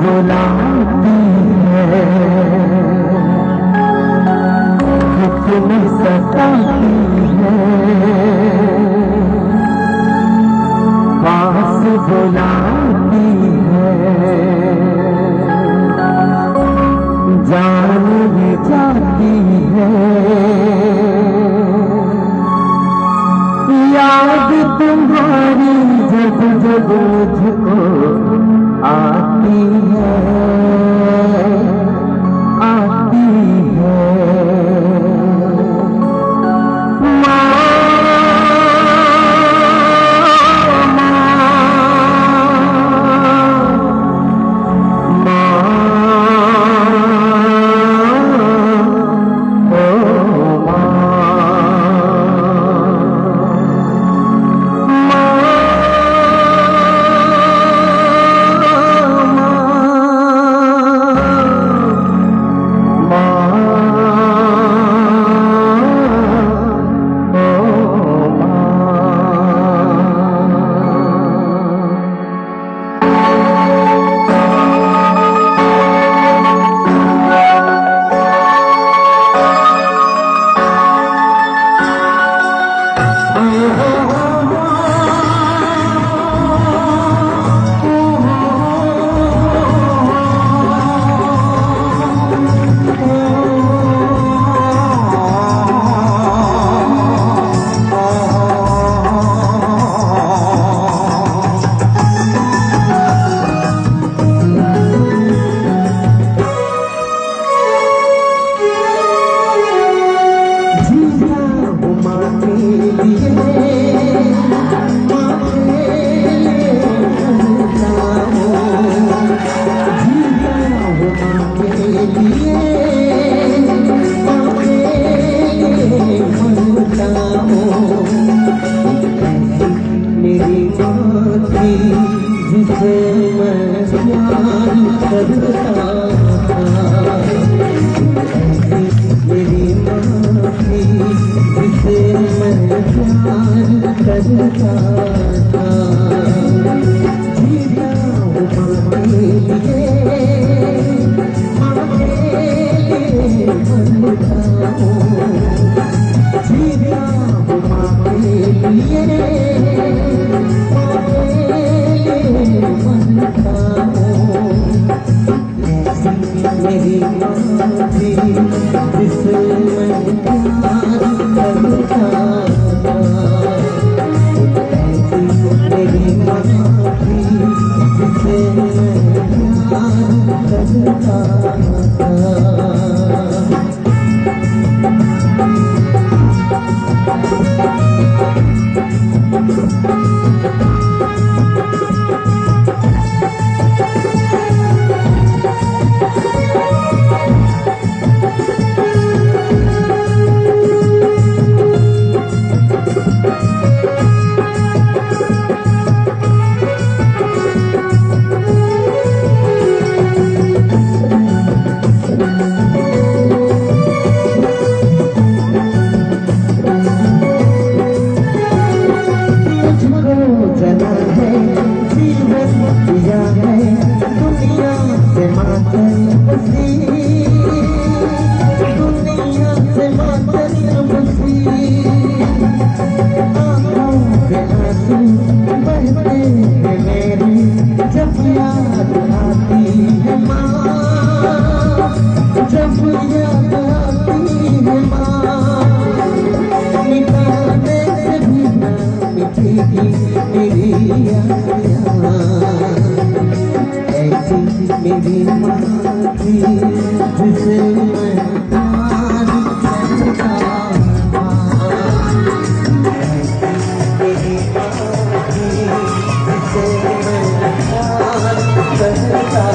बुलाती है, कितनी सताती है, पास बुलाती है, जान भी जाती है, याद तुम्हारी जब जब मुझको आती है, आती है। जिसे मैं प्यार करता था, मेरी माँ थी जिसे मैं प्यार करता था। जीना वो माँ के लिए, माँ के लिए बनता हूँ। जीना वो माँ के लिए, मेरी माँ थी जिसे मैं प्यार करता था, मेरी माँ थी जिसे मैं प्यार करता था। मेरी माँ थी जिसे मैं प्यार करता था, मेरी माँ थी जिसे मैं प्यार करता था।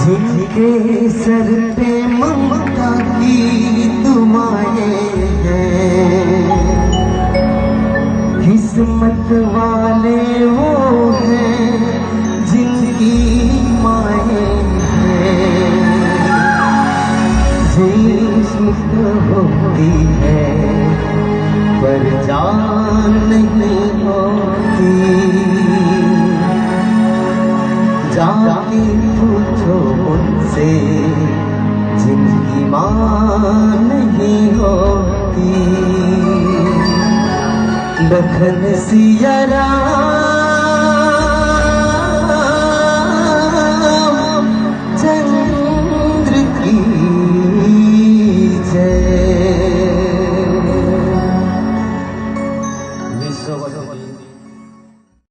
जिनके सर पे ममता की दुआएं हैं, किस्मत वाले वो हैं जिनकी माएं हैं। जिस्म होती है पर जान नहीं होती, जाके पूछो उनसे जिनकी माँ नहीं होती। लखन सिया राम